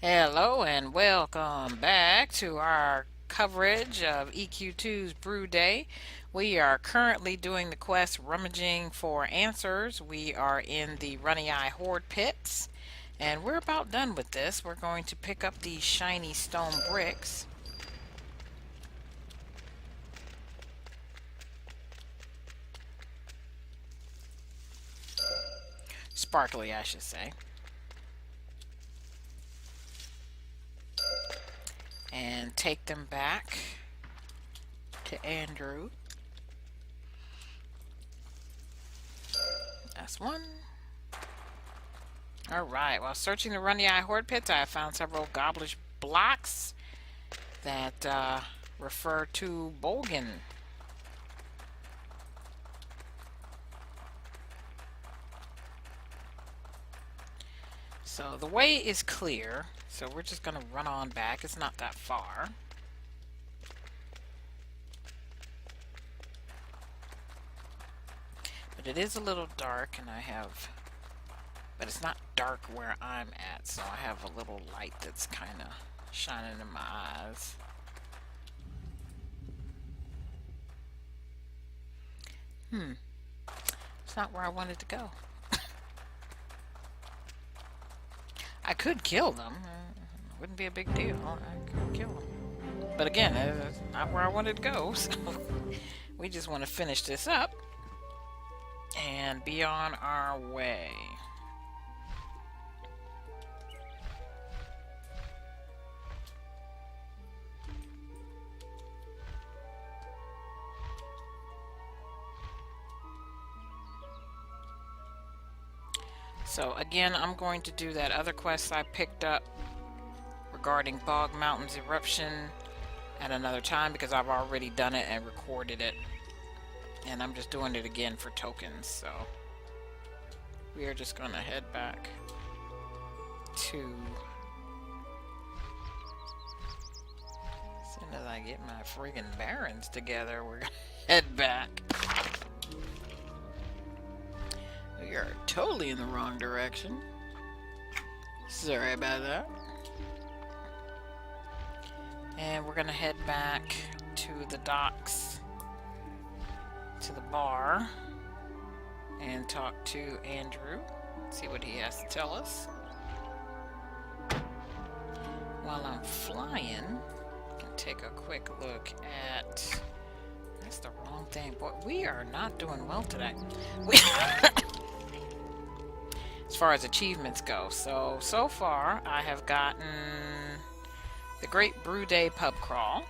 Hello and welcome back to our coverage of EQ2's Brew Day. We are currently doing the quest Rummaging for Answers. We are in the Runny Eye Horde pits, and we're about done with this. We're going to pick up these shiny stone bricks. Sparkly, I should say. And take them back to Andrew. That's one. Alright, while searching the Runny Eye Horde pits, I have found several gobblish blocks that refer to Bolgan. So the way is clear, so we're just going to run on back. It's not that far. But it is a little dark, and but it's not dark where I'm at, so I have a little light that's kind of shining in my eyes. It's not where I wanted to go. I could kill them. It wouldn't be a big deal. I could kill them. But again, it's not where I wanted to go, so we just want to finish this up and be on our way. So again, I'm going to do that other quest I picked up regarding Bog Mountain's eruption at another time because I've already done it and recorded it. And I'm just doing it again for tokens, so we are just gonna head back to... As soon as I get my friggin' barons together, we're gonna head back. We are totally in the wrong direction. Sorry about that. And we're gonna head back to the docks, to the bar, and talk to Andrew, see what he has to tell us. While I'm flying, I can take a quick look at... That's the wrong thing. Boy, we are not doing well today. As far as achievements go. So far, I have gotten the Great Brewday Pub Crawl,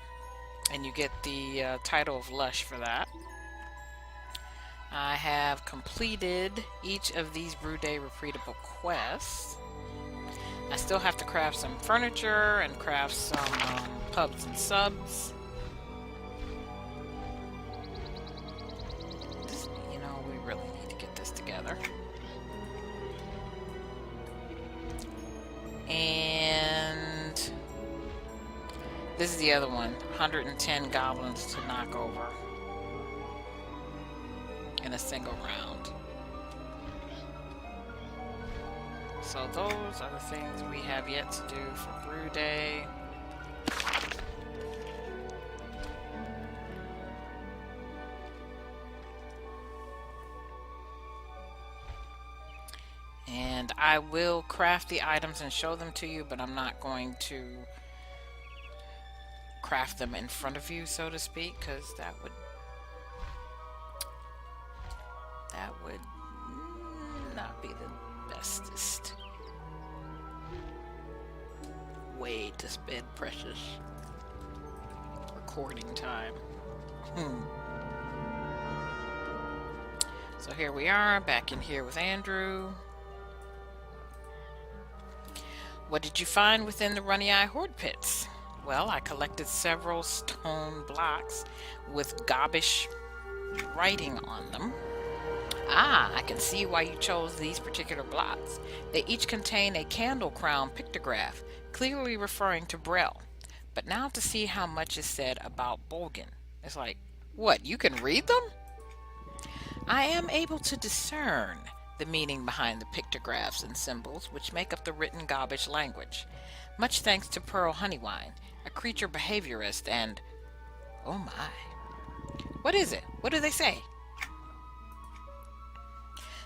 and you get the title of Lush for that. I have completed each of these Brewday repeatable quests. I still have to craft some furniture and craft some pubs and subs. You know, we really need to get this together. And this is the other one, 110 goblins to knock over in a single round. So those are the things we have yet to do for Brew Day. And I will craft the items and show them to you, but I'm not going to craft them in front of you, so to speak, because that would not be the bestest way to spend precious recording time. So here we are, back in here with Andrew. What did you find within the Runny Eye Horde pits? Well, I collected several stone blocks with gobbish writing on them. Ah, I can see why you chose these particular blocks. They each contain a candle crown pictograph, clearly referring to Brel. But now to see how much is said about Bolgan. It's like, what, you can read them? I am able to discern the meaning behind the pictographs and symbols which make up the written Gobbish language. Much thanks to Pearl Honeywine, a creature behaviorist, and... oh my. What is it? What do they say?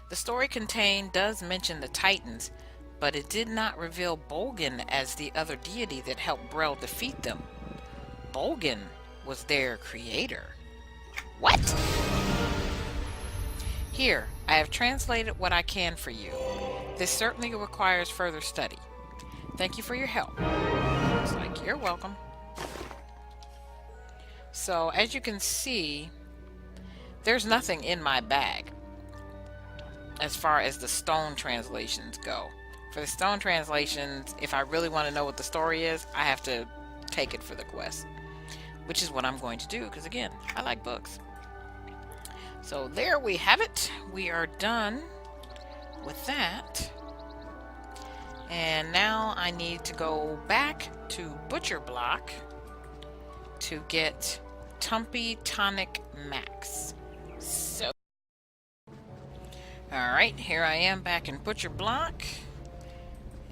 The story contained does mention the Titans, but it did not reveal Bolgan as the other deity that helped Brel defeat them. Bolgan was their creator. What? Here, I have translated what I can for you. This certainly requires further study. Thank you for your help. It's like, you're welcome. So, as you can see, there's nothing in my bag as far as the stone translations go. For the stone translations, if I really want to know what the story is, I have to take it for the quest, which is what I'm going to do, because again, I like books. So there we have it. We are done with that. And now I need to go back to Butcher Block to get Tumpy Tonic Max. So, alright, here I am back in Butcher Block.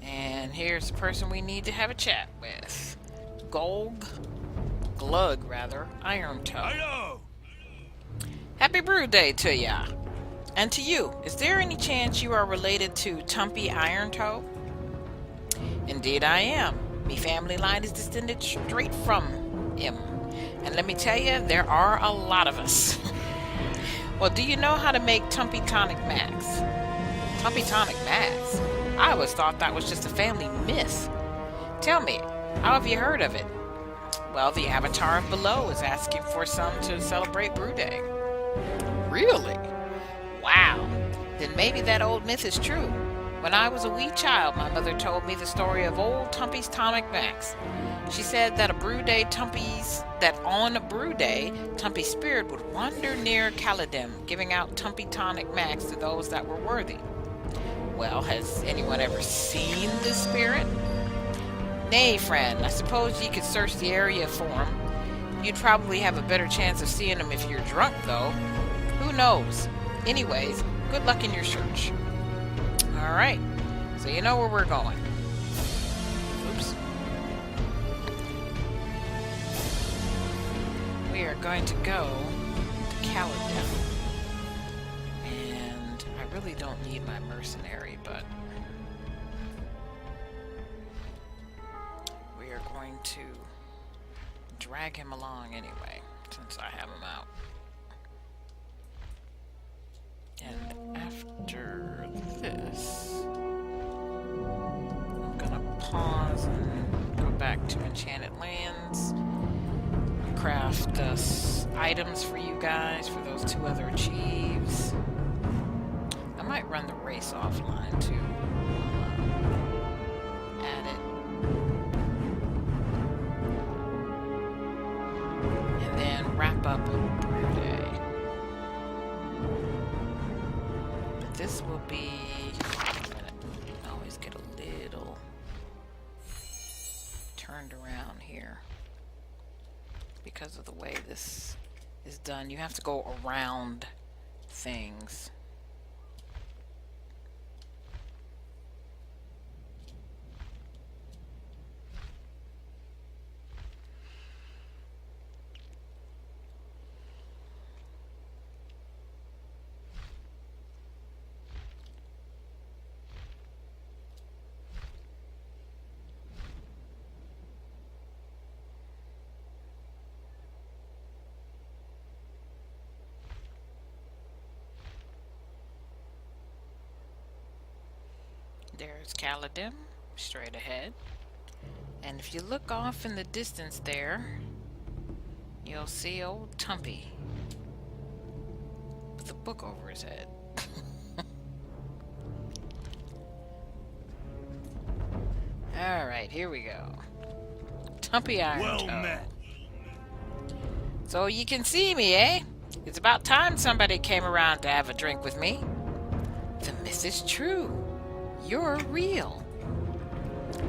And here's the person we need to have a chat with. Glug, Iron Toe. Hello. Happy Brewday to ya. And to you, is there any chance you are related to Tumpy Iron Toe? Indeed I am. Me family line is descended straight from him. And let me tell you, there are a lot of us. Well, do you know how to make Tumpy Tonic Max? Tumpy Tonic Max? I always thought that was just a family myth. Tell me, how have you heard of it? Well, the avatar of below is asking for some to celebrate Brewday. Really? Wow. Then maybe that old myth is true. When I was a wee child, my mother told me the story of old Tumpy's Tonic Max. She said that on a Brewday, Tumpy's spirit would wander near Caladim, giving out Tumpy Tonic Max to those that were worthy. Well, has anyone ever seen this spirit? Nay, friend, I suppose ye could search the area for him. You'd probably have a better chance of seeing him if you're drunk, though. Who knows? Anyways, good luck in your search. Alright, so you know where we're going. Oops. We are going to go to Caladim. And I really don't need my mercenary, but we are going to drag him along anyway, since I have him out. And after this, I'm gonna pause and go back to Enchanted Lands, craft items for you guys for those two other achieves. I might run the race offline too. Add it. And then wrap up Brewday. But this will be... I always get a little turned around here because of the way this is done. You have to go around things. There's Caladim, straight ahead. And if you look off in the distance there, you'll see old Tumpy with a book over his head. Alright, here we go. Tumpy Iron Toe. met. So you can see me, eh? It's about time somebody came around to have a drink with me. The myth is true. You're real.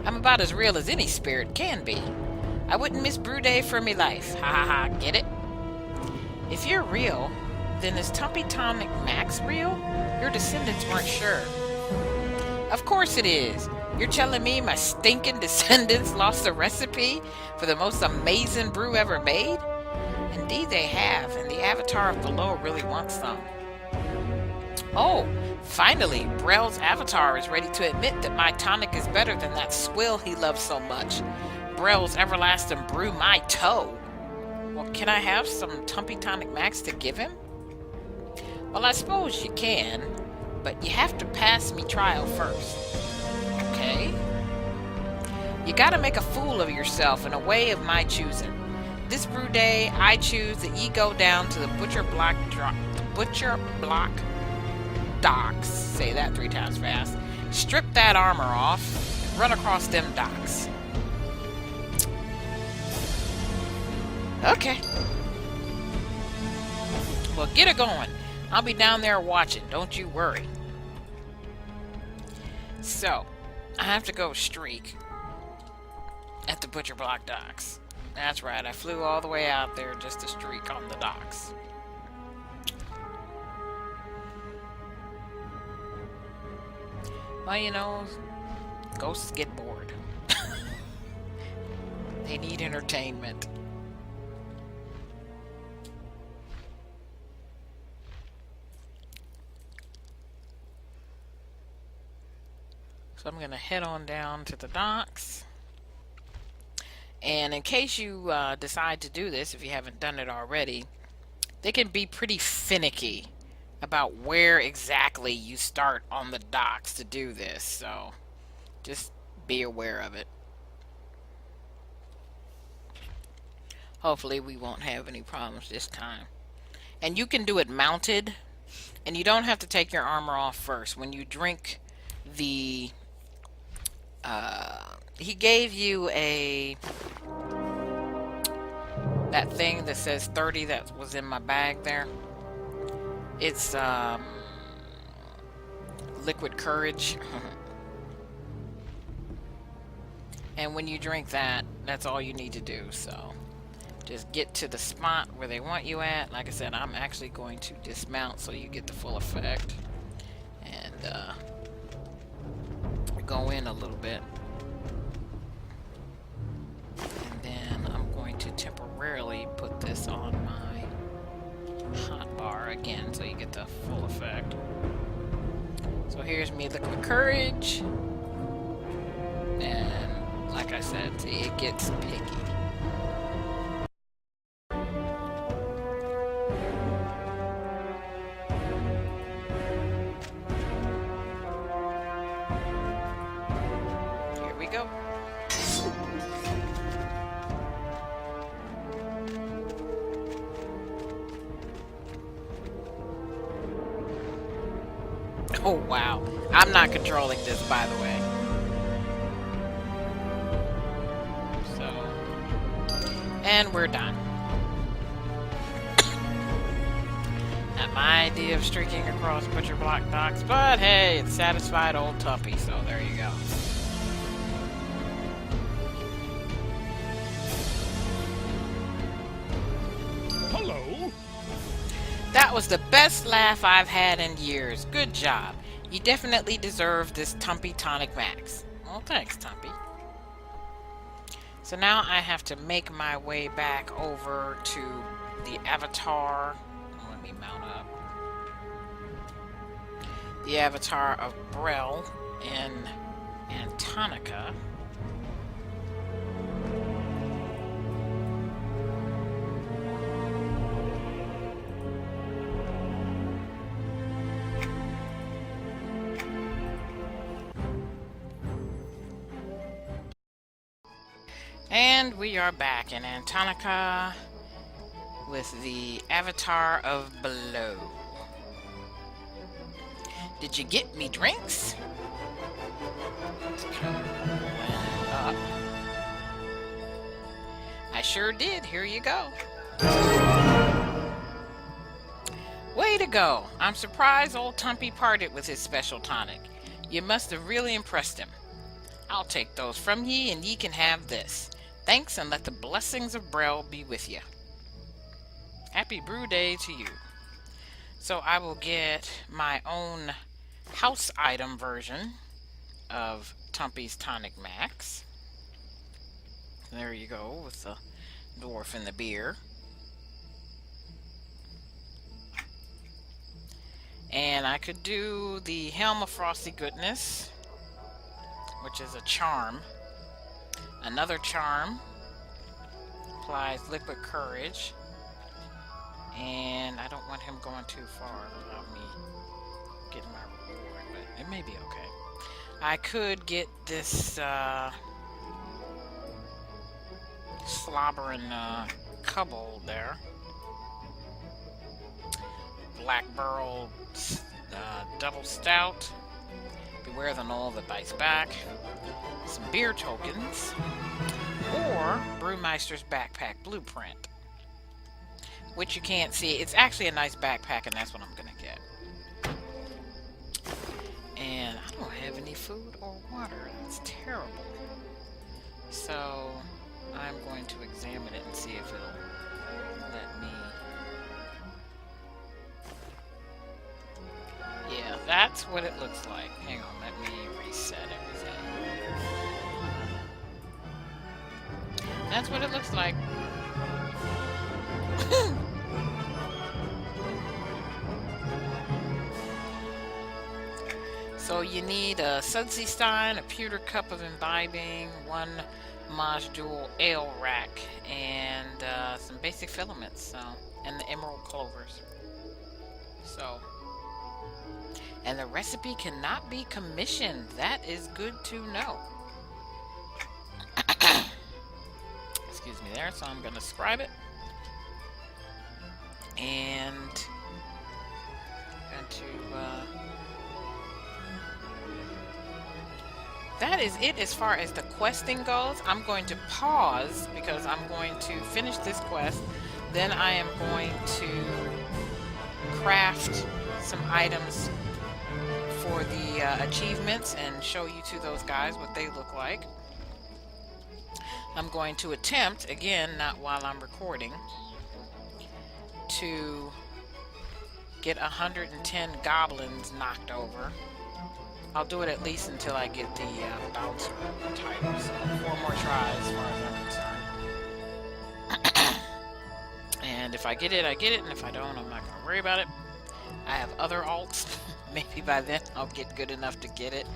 I'm about as real as any spirit can be. I wouldn't miss Brewday for me life. Ha ha ha, get it? If you're real, Then is Tumpy Tonic Max real? Your descendants weren't sure. Of course it is. You're telling me my stinking descendants lost the recipe for the most amazing brew ever made? Indeed they have, and the avatar of below really wants some. Oh, finally, Brell's avatar is ready to admit that my tonic is better than that swill he loves so much. Brell's everlasting brew my toe. Well, can I have some Tumpy Tonic Max to give him? Well, I suppose you can, but you have to pass me trial first. Okay. You gotta make a fool of yourself in a way of my choosing. This brew day, I choose that ye go down to the butcher block docks. Say that 3 times fast. Strip that armor off and run across them docks. Okay. Well, get it going. I'll be down there watching. Don't you worry. So, I have to go streak at the butcher block docks. That's right. I flew all the way out there just to streak on the docks. Well, you know, ghosts get bored. They need entertainment. So I'm going to head on down to the docks. And in case you decide to do this, if you haven't done it already, they can be pretty finicky about where exactly you start on the docks to do this. So just be aware of it. Hopefully we won't have any problems this time. And you can do it mounted, and you don't have to take your armor off first. When you drink the he gave you that thing that says 30 that was in my bag there. It's liquid courage. And when you drink that, that's all you need to do. So just get to the spot where they want you at. Like I said, I'm actually going to dismount so you get the full effect. And go in a little bit. And then I'm going to temporarily put this on my hotbar again so you get the full effect. So here's me liquid courage. And like I said, see, it gets picky. Here we go. Oh wow, I'm not controlling this, by the way. So, and we're done. Not my idea of streaking across butcher block docks, but hey, it satisfied old Tumpy, so there you go. Hello. That was the best laugh I've had in years. Good job. You definitely deserve this Tumpy Tonic Max. Well, thanks, Tumpy. So now I have to make my way back over to the avatar. Let me mount up. The avatar of Brell in Antonica. And we are back in Antonica with the avatar of Below. Did you get me drinks? Up. I sure did. Here you go. Way to go. I'm surprised old Tumpy parted with his special tonic. You must have really impressed him. I'll take those from ye, and ye can have this. Thanks, and let the blessings of Brell be with you. Happy brew day to you. So I will get my own house item version of Tumpy's Tonic Max. There you go, with the dwarf and the beer. And I could do the Helm of Frosty Goodness, which is a charm. Another charm applies Liquid Courage. And I don't want him going too far without me getting my reward, but it may be okay. I could get this slobbering kobold there. Black Burl Double Stout. Beware the Knoll that bites back. Some beer tokens. Or Brewmeister's Backpack Blueprint, which you can't see. It's actually a nice backpack, and that's what I'm going to get. And I don't have any food or water. That's terrible. So I'm going to examine it and see if it'll let me. Yeah, that's what it looks like. Hang on, let me reset everything. That's what it looks like. So you need a Sudsy Stein, a pewter cup of imbibing, one Maj Jewel ale rack, and some basic filaments, so, and the emerald clovers. So, and the recipe cannot be commissioned. That is good to know. Excuse me there. So I'm going to scribe it. And going to that is it as far as the questing goes. I'm going to pause because I'm going to finish this quest. Then I am going to craft some items for the achievements and show you to those guys what they look like. I'm going to attempt, again, not while I'm recording, to get 110 goblins knocked over. I'll do it at least until I get the bouncer title. So 4 more tries as far as I'm concerned. And if I get it, I get it. And if I don't, I'm not going to worry about it. I have other alts. Maybe by then I'll get good enough to get it.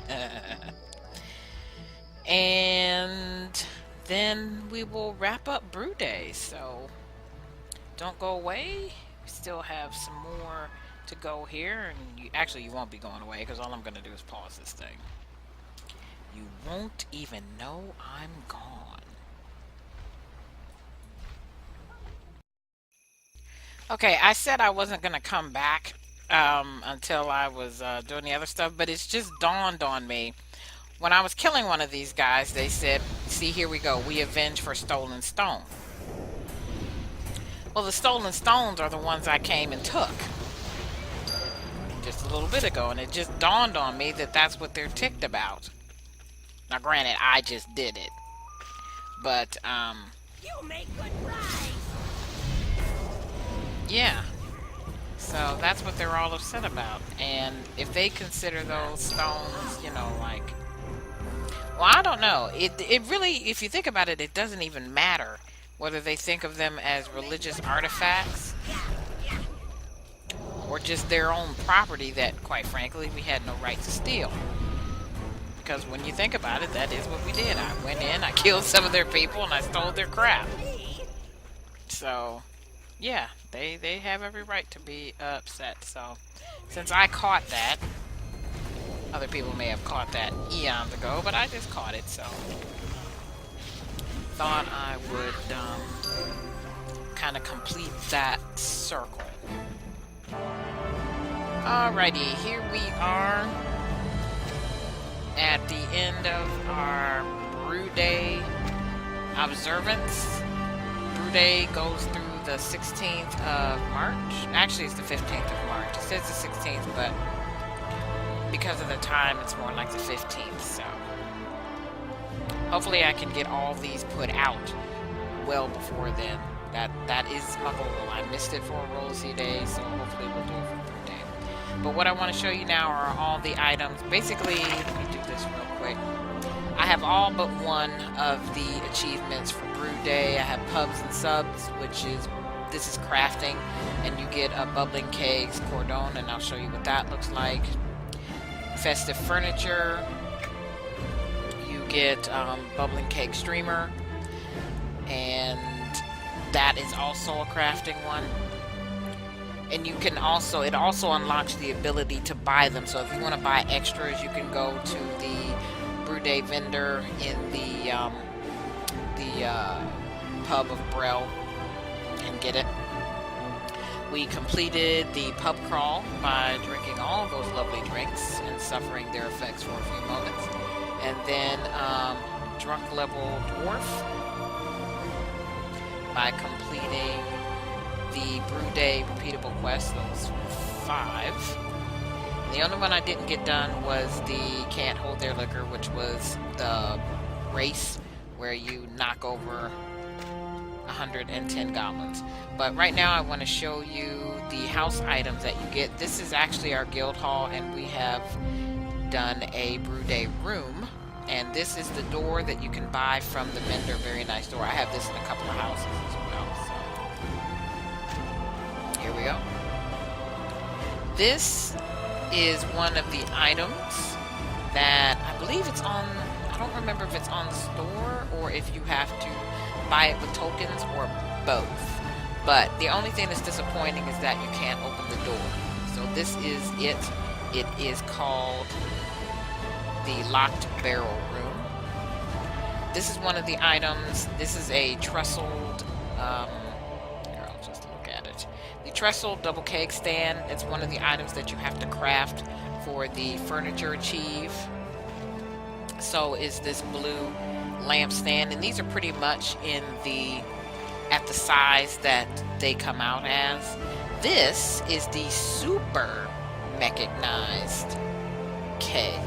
And then we will wrap up Brewday. So don't go away. We still have some more to go here, and you won't be going away because all I'm going to do is pause this thing. You won't even know I'm gone. Okay, I said I wasn't going to come back until I was doing the other stuff, but it's just dawned on me. When I was killing one of these guys, they said, see, here we go, we avenge for stolen stone. Well, the stolen stones are the ones I came and took just a little bit ago, and it just dawned on me that that's what they're ticked about. Now, granted, I just did it, but You make good prize. yeah. So that's what they're all upset about. And if they consider those stones, you know, like, well, I don't know. It really, if you think about it, it doesn't even matter whether they think of them as religious artifacts or just their own property that, quite frankly, we had no right to steal. Because when you think about it, that is what we did. I went in, I killed some of their people, and I stole their crap. So, yeah, they have every right to be upset. So, since I caught that, other people may have caught that eons ago, but I just caught it, so thought I would kind of complete that circle. Alrighty, here we are at the end of our Brewday observance. Brewday goes through the 16th of March. Actually, it's the 15th of March. It says the 16th, but because of the time, it's more like the 15th, so hopefully I can get all these put out well before then. That is my goal. I missed it for a Rosie Day, so hopefully we'll do it for But what I want to show you now are all the items. Basically, let me do this real quick. I have all but one of the achievements for Brewday. I have pubs and subs, which is, this is crafting, and you get a bubbling kegs cordon, and I'll show you what that looks like. Festive furniture, you get bubbling keg streamer, and that is also a crafting one. And you can also, it also unlocks the ability to buy them. So if you want to buy extras, you can go to the Brewday vendor in the pub of Brell and get it. We completed the pub crawl by drinking all of those lovely drinks and suffering their effects for a few moments. And then drunk level dwarf by completing the Brewday repeatable quest, those 5. The only one I didn't get done was the can't hold their liquor, which was the race where you knock over 110 goblins. But right now I want to show you the house items that you get. This is actually our guild hall, and we have done a Brewday room, and this is the door that you can buy from the vendor. Very nice door. I have this in a couple of houses as well, so here we go. This is one of the items that I believe it's on, I don't remember if it's on the store or if you have to buy it with tokens or both. But the only thing that's disappointing is that you can't open the door. So this is it. It is called the Locked Barrel Room. This is one of the items. This is a trestled, here, I'll just look at it. The trestled double keg stand. It's one of the items that you have to craft for the furniture achieve. So is this blue lampstand, and these are pretty much in the at the size that they come out as. This is the super mechanized keg.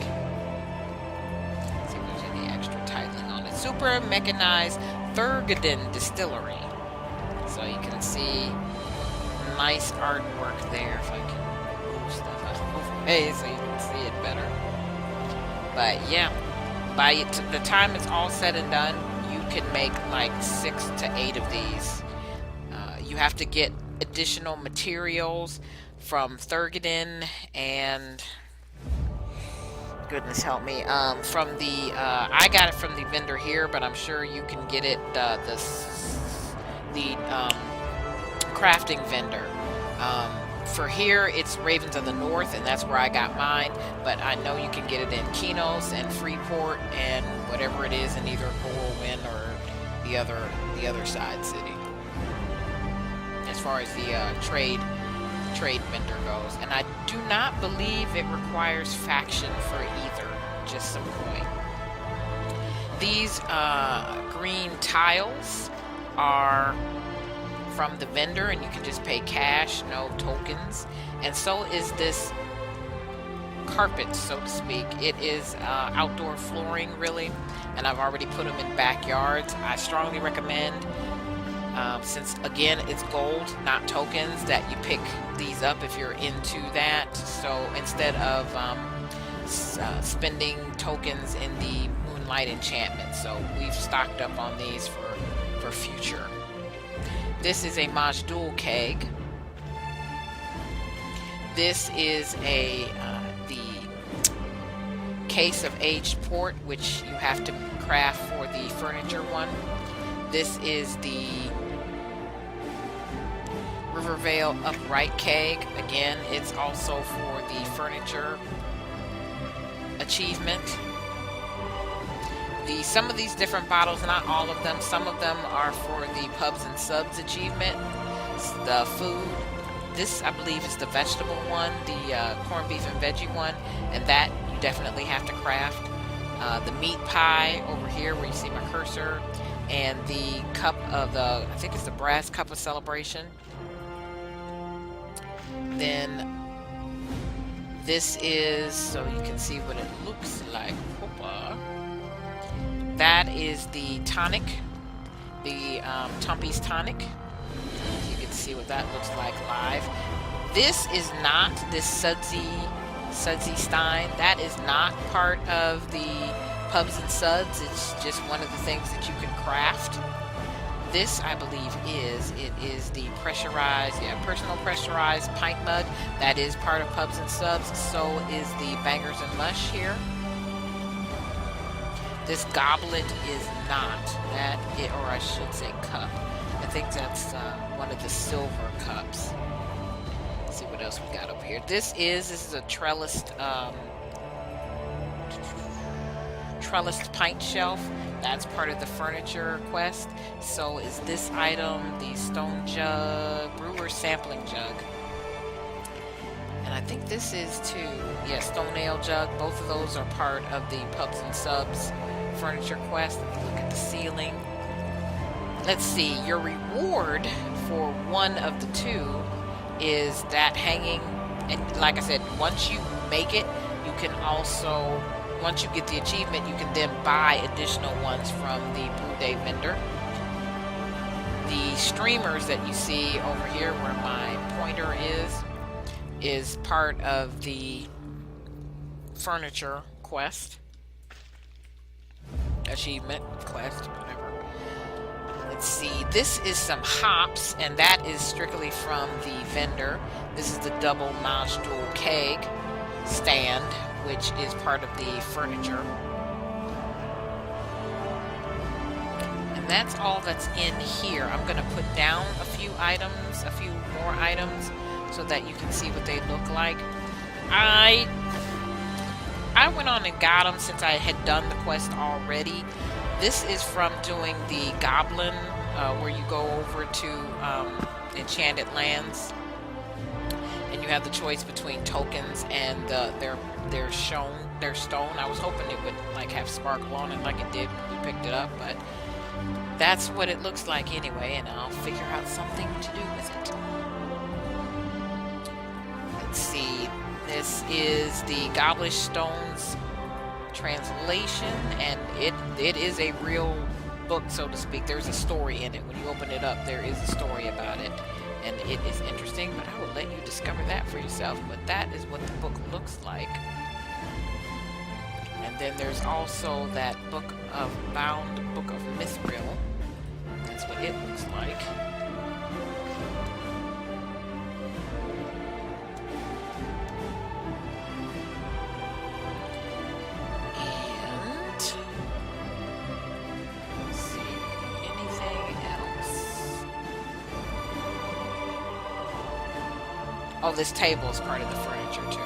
Let's see if there's any extra titling on it. Super mechanized Thurgoden distillery. So you can see nice artwork there. If I can move stuff out of the way so you can see it better. But yeah, by the time it's all said and done, you can make like 6 to 8 of these. You have to get additional materials from Thurgoden and goodness help me, from the I got it from the vendor here, but I'm sure you can get it the crafting vendor. For here, it's Ravens of the North, and that's where I got mine. But I know you can get it in Kenos and Freeport and whatever it is in either Whirlwind or the other side city. As far as the trade vendor goes, and I do not believe it requires faction for either. Just some point. These green tiles are from the vendor, and you can just pay cash, no tokens. And so is this carpet, so to speak. It is outdoor flooring, really, and I've already put them in backyards. I strongly recommend, since again it's gold, not tokens, that you pick these up if you're into that. So instead of spending tokens in the Moonlight enchantment, so we've stocked up on these for future. This is a Majdoul keg. This is the case of aged port, which you have to craft for the furniture one. This is the Rivervale upright keg. Again, it's also for the furniture achievement. Some of these different bottles, not all of them, some of them are for the pubs and subs achievement. The food, this I believe is the vegetable one, the corned beef and veggie one, and that you definitely have to craft. The meat pie over here where you see my cursor, and the cup of the, I think it's the brass cup of celebration. Then this is, so you can see what it looks like. Hoppa. That is the tonic, the Tumpy's tonic. You can see what that looks like live. This is not this sudsy stein. That is not part of the pubs and suds. It's just one of the things that you can craft. This, I believe, it is the pressurized, personal pressurized pint mug. That is part of pubs and subs. So is the Bangers and Mush here. This goblet is not that, or I should say cup. I think that's one of the silver cups. Let's see what else we got over here. This is a trellised pint shelf. That's part of the furniture quest. So is this item, the stone jug, brewer sampling jug. And I think this is too, yeah, stone ale jug. Both of those are part of the pubs and subs furniture quest. Look at the ceiling. Let's see, your reward for one of the two is that hanging, and like I said, once you make it, you can also, once you get the achievement, you can then buy additional ones from the Brewday vendor. The streamers that you see over here where my pointer is part of the furniture quest, achievement quest, whatever. Let's see, this is some hops, and that is strictly from the vendor. This is the double nostril keg stand, which is part of the furniture. And that's all that's in here. I'm going to put down a few more items, so that you can see what they look like. I went on and got them since I had done the quest already. This is from doing the Goblin, where you go over to Enchanted Lands, and you have the choice between tokens and their stone. I was hoping it would like have sparkle on it, like it did when we picked it up, but that's what it looks like anyway, and I'll figure out something to do with it. Let's see. This is the Goblish Stones translation, and it is a real book, so to speak. There's a story in it. When you open it up, there is a story about it, and it is interesting, but I will let you discover that for yourself. But that is what the book looks like. And then there's also that book of Mithril. That's what it looks like. Oh, this table is part of the furniture too.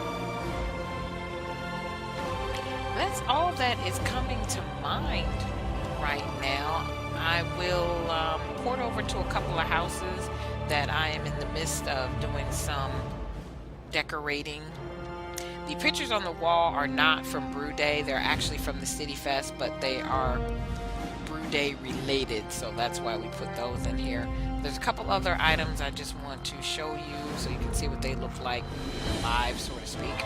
That's all that is coming to mind right now. I will port over to a couple of houses that I am in the midst of doing some decorating. The pictures on the wall are not from Brewday. They're actually from the City Fest, but they are Brewday related, so that's why we put those in here. There's a couple other items I just want to show you so you can see what they look like live, so to speak.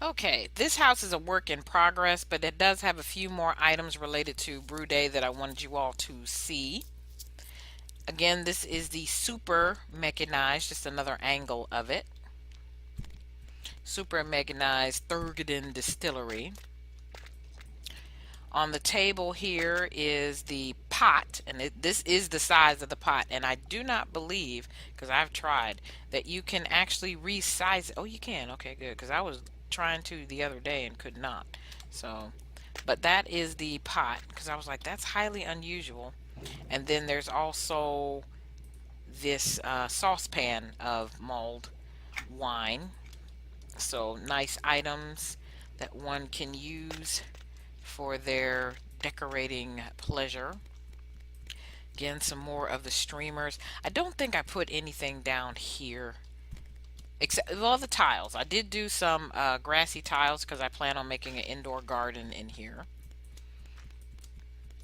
Okay, this house is a work in progress, but it does have a few more items related to Brewday that I wanted you all to see. Again, this is the super mechanized, just another angle of it. Super mechanized Thurgoden Distillery. On the table here is the pot, and this is the size of the pot, and I do not believe, because I've tried, that you can actually resize it. Oh, you can. Okay, good, because I was trying to the other day and could not. So, but that is the pot, because I was like, that's highly unusual. And then there's also this saucepan of mulled wine. So nice items that one can use for their decorating pleasure. Again, some more of the streamers. I don't think I put anything down here except, well, the tiles. I did do some grassy tiles because I plan on making an indoor garden in here.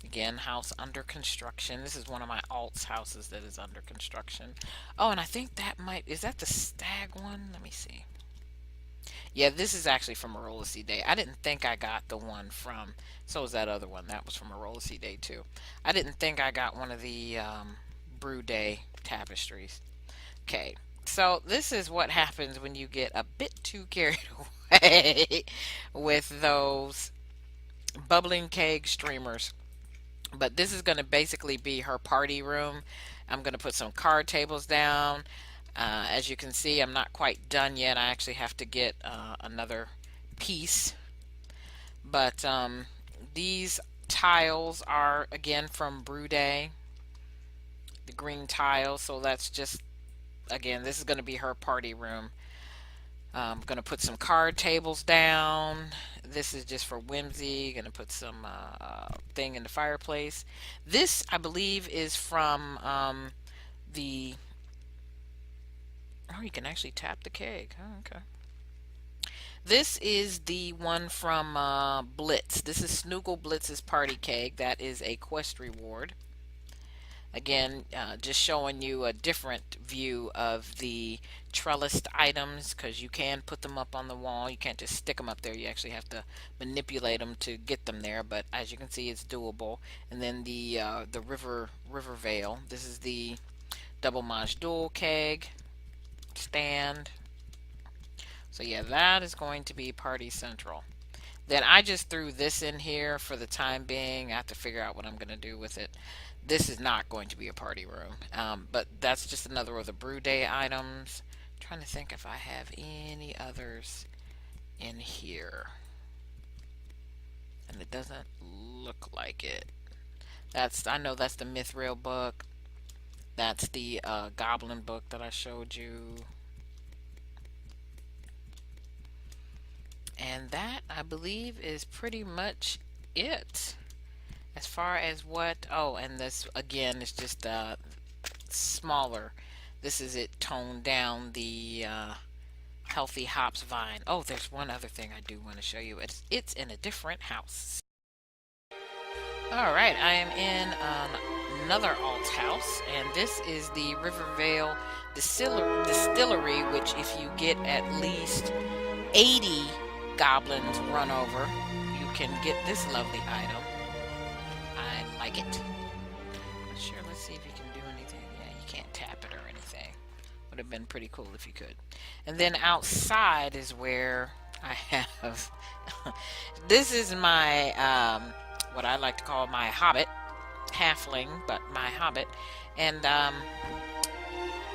Again, house under construction. This is one of my alts houses that is under construction. Oh, and I think that is that the stag one? Let me see. Yeah, this is actually from Arola Day. I didn't think I got the one from, so was that other one. That was from Arola Day too. I didn't think I got one of the Brewday tapestries. Okay, so this is what happens when you get a bit too carried away with those bubbling keg streamers. But this is going to basically be her party room. I'm going to put some card tables down. As you can see, I'm not quite done yet. I actually have to get another piece. But these tiles are again from Brewday, the green tiles. So that's just, again, this is going to be her party room. I'm going to put some card tables down. This is just for whimsy. Going to put some thing in the fireplace. This, I believe, is from the... Oh, you can actually tap the keg. Oh, okay. This is the one from Blitz. This is Snoogle Blitz's party keg. That is a quest reward. Again, just showing you a different view of the trellised items, because you can put them up on the wall. You can't just stick them up there. You actually have to manipulate them to get them there. But as you can see, it's doable. And then the river veil. This is the double maj dual keg stand. So yeah, that is going to be party central. Then I just threw this in here for the time being. I have to figure out what I'm going to do with it. This is not going to be a party room. But that's just another of the Brewday items. I'm trying to think if I have any others in here. And it doesn't look like it. I know that's the Mithril book. That's the Goblin book that I showed you. And that, I believe, is pretty much it. As far as what... Oh, and this, again, is just smaller. This is it toned down, the Healthy Hops Vine. Oh, there's one other thing I do want to show you. It's in a different house. Alright, I am in another alt house, and this is the Rivervale Distillery, which if you get at least 80 goblins run over, you can get this lovely item. I like it. Not sure, let's see if you can do anything. Yeah, you can't tap it or anything. Would have been pretty cool if you could. And then outside is where I have this is my what I like to call my hobbit, halfling, but my hobbit. And I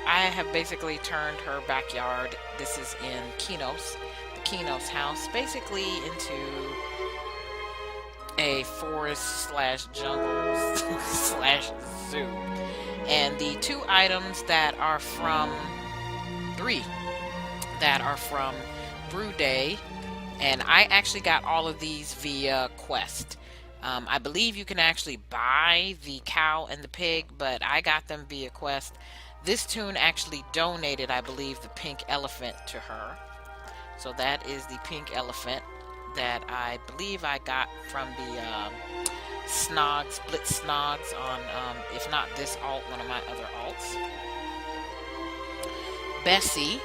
have basically turned her backyard, this is in Kinos, Kino's house, basically into a forest slash jungle slash zoo. And the three items that are from Brewday, and I actually got all of these via Quest. I believe you can actually buy the cow and the pig, but I got them via Quest. This tune actually donated, I believe, the pink elephant to her. So that is the pink elephant that I believe I got from the Blitz Snogs on, if not this alt, one of my other alts. Bessie,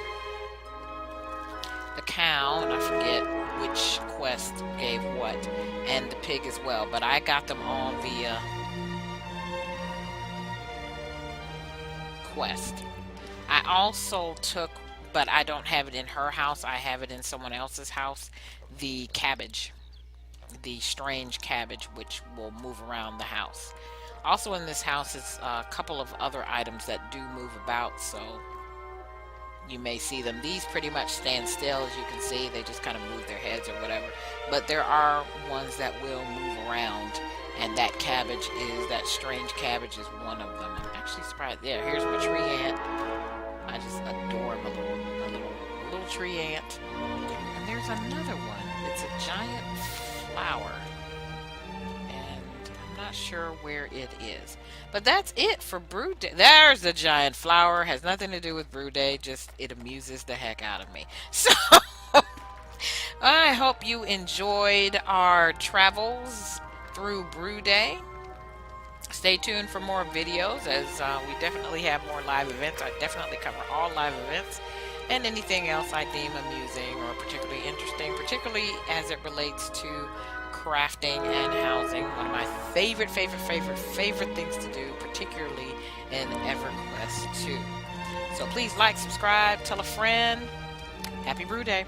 the cow, and I forget which quest gave what, and the pig as well, but I got them all via Quest. I also took, but I don't have it in her house, I have it in someone else's house, the cabbage, the strange cabbage, which will move around the house. Also in this house is a couple of other items that do move about, so you may see them. These pretty much stand still, as you can see. They just kind of move their heads or whatever. But there are ones that will move around, and that cabbage is, that strange cabbage is one of them. I'm actually surprised. Yeah, here's my tree ant. I just adore him, a little tree ant. And there's another one. It's a giant flower. And I'm not sure where it is. But that's it for Brewday. There's the giant flower. Has nothing to do with Brewday. Just it amuses the heck out of me. So I hope you enjoyed our travels through Brewday. Stay tuned for more videos, as we definitely have more live events. I definitely cover all live events and anything else I deem amusing or particularly interesting, particularly as it relates to crafting and housing. One of my favorite things to do, particularly in EverQuest 2. So please like, subscribe, tell a friend. Happy Brew Day.